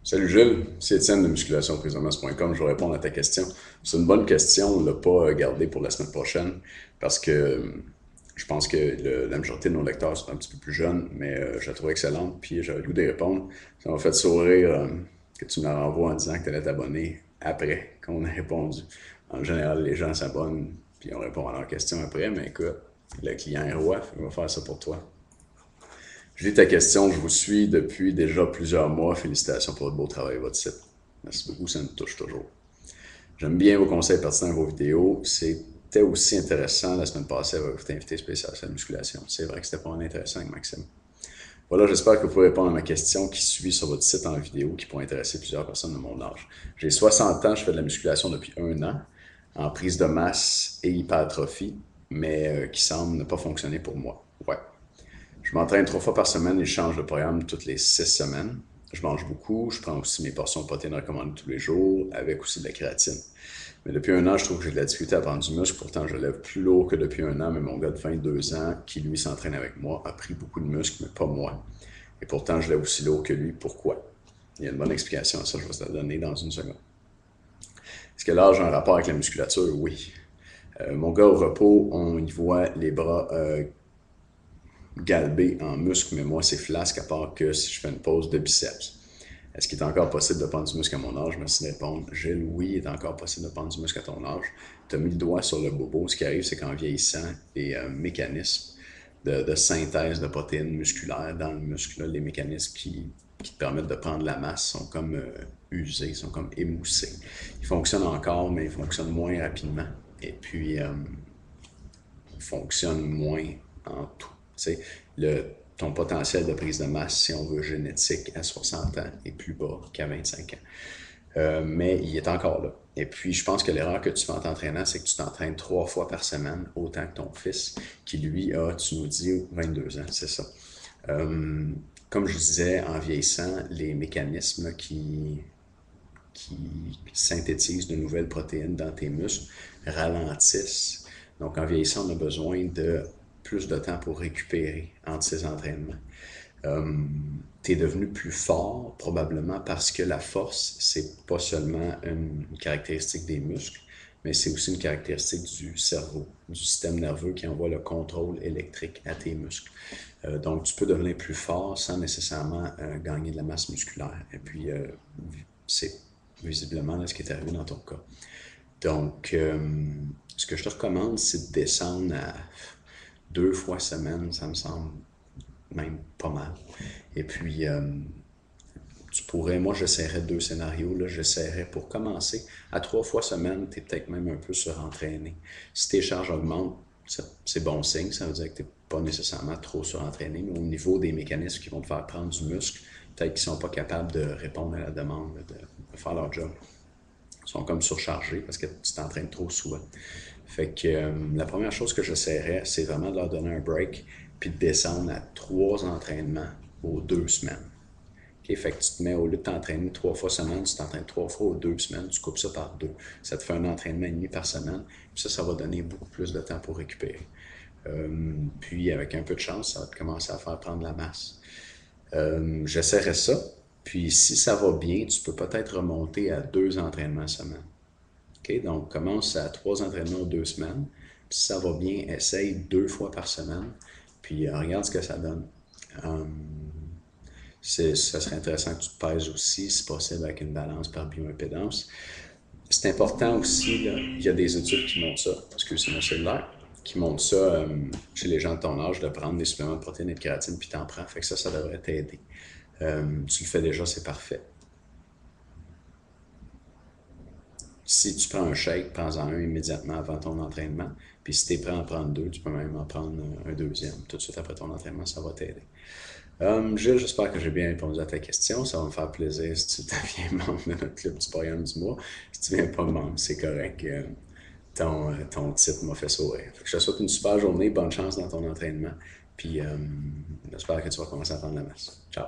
Salut Gilles, c'est Étienne de musculationprisonmeuse.com. Je vais répondre à ta question. C'est une bonne question, on ne l'a pas gardée pour la semaine prochaine parce que je pense que la majorité de nos lecteurs sont un petit peu plus jeunes, mais je la trouve excellente, puis j'avais le goût d'y répondre. Ça m'a fait sourire que tu me la renvoies en disant que tu allais t'abonner après qu'on ait répondu. En général, les gens s'abonnent, puis on répond à leurs questions après, mais écoute, le client est roi, on va faire ça pour toi. Je lis ta question, je vous suis depuis déjà plusieurs mois. Félicitations pour votre beau travail et votre site. Merci beaucoup, ça me touche toujours. J'aime bien vos conseils pertinents et vos vidéos. C'était aussi intéressant la semaine passée avec votre invité spécial sur la musculation. C'est vrai que c'était pas intéressant avec Maxime. Voilà, j'espère que vous pouvez répondre à ma question qui suit sur votre site en vidéo qui pourrait intéresser plusieurs personnes de mon âge. J'ai 60 ans, je fais de la musculation depuis un an, en prise de masse et hypertrophie, mais qui semble ne pas fonctionner pour moi. Ouais. Je m'entraîne 3 fois par semaine et je change de programme toutes les 6 semaines. Je mange beaucoup, je prends aussi mes portions de protéines recommandées tous les jours, avec aussi de la créatine. Mais depuis un an, je trouve que j'ai de la difficulté à prendre du muscle. Pourtant, je lève plus lourd que depuis un an, mais mon gars de 22 ans, qui lui s'entraîne avec moi, a pris beaucoup de muscle, mais pas moi. Et pourtant, je lève aussi lourd que lui. Pourquoi? Il y a une bonne explication à ça, je vais te la donner dans une seconde. Est-ce que l'âge a un rapport avec la musculature? Oui. Mon gars au repos, on y voit les bras galbé en muscle, mais moi, c'est flasque à part que si je fais une pause de biceps. Est-ce qu'il est encore possible de prendre du muscle à mon âge? Merci de répondre. Gilles, oui, il est encore possible de prendre du muscle à ton âge. Tu as mis le doigt sur le bobo. Ce qui arrive, c'est qu'en vieillissant, les mécanismes de synthèse de protéines musculaires dans le muscle, là, les mécanismes qui te permettent de prendre la masse sont comme usés, sont comme émoussés. Ils fonctionnent encore, mais ils fonctionnent moins rapidement. Et puis, fonctionnent moins en tout. Tu sais, ton potentiel de prise de masse, si on veut, génétique à 60 ans est plus bas qu'à 25 ans. Mais il est encore là. Et puis, je pense que l'erreur que tu fais en t'entraînant, c'est que tu t'entraînes 3 fois par semaine, autant que ton fils, qui lui a, tu nous dis, 22 ans, c'est ça. Euh, Comme je disais, en vieillissant, les mécanismes qui synthétisent de nouvelles protéines dans tes muscles ralentissent. Donc, en vieillissant, on a besoin de plus de temps pour récupérer entre ces entraînements. Tu es devenu plus fort probablement parce que la force, c'est pas seulement une caractéristique des muscles, mais c'est aussi une caractéristique du cerveau, du système nerveux qui envoie le contrôle électrique à tes muscles. Donc, tu peux devenir plus fort sans nécessairement gagner de la masse musculaire. Et puis, c'est visiblement là, ce qui est arrivé dans ton cas. Donc, ce que je te recommande, c'est de descendre à 2 fois semaine, ça me semble même pas mal. Et puis, tu pourrais, moi j'essaierais 2 scénarios, là, j'essaierais pour commencer, à 3 fois semaine, tu es peut-être même un peu surentraîné. Si tes charges augmentent, c'est bon signe, ça veut dire que tu n'es pas nécessairement trop surentraîné, mais au niveau des mécanismes qui vont te faire prendre du muscle, peut-être qu'ils ne sont pas capables de répondre à la demande, de faire leur job. Ils sont comme surchargés parce que tu t'entraînes trop souvent. Fait que la première chose que j'essaierais, c'est vraiment de leur donner un break puis de descendre à 3 entraînements aux 2 semaines. Okay? Fait que tu te mets, au lieu de t'entraîner 3 fois semaine, tu t'entraînes 3 fois aux 2 semaines, tu coupes ça par deux. Ça te fait un entraînement et demi par semaine. Puis ça va donner beaucoup plus de temps pour récupérer. Puis avec un peu de chance, ça va te commencer à faire prendre la masse. J'essaierai ça. Puis si ça va bien, tu peux peut-être remonter à 2 entraînements semaine. Okay? Donc commence à 3 entraînements aux 2 semaines. Puis si ça va bien, essaye 2 fois par semaine. Puis regarde ce que ça donne. Ça serait intéressant que tu te pèses aussi, si possible, avec une balance par bioimpédance. C'est important aussi, là, il y a des études qui montrent ça, parce que c'est mon cellulaire, qui montrent ça chez les gens de ton âge, de prendre des suppléments de protéines et de kératine, puis t'en prends. Fait que ça devrait t'aider. Tu le fais déjà, c'est parfait. Si tu prends un shake, prends-en un immédiatement avant ton entraînement. Puis si tu es prêt à en prendre deux, tu peux même en prendre un deuxième. Tout de suite après ton entraînement, ça va t'aider. Gilles, j'espère que j'ai bien répondu à ta question. Ça va me faire plaisir si tu deviens membre de notre club du programme du mois. Si tu ne viens pas membre, c'est correct. Ton titre m'a fait sourire. Fait que je te souhaite une super journée, bonne chance dans ton entraînement. Puis j'espère que tu vas commencer à prendre la masse. Ciao!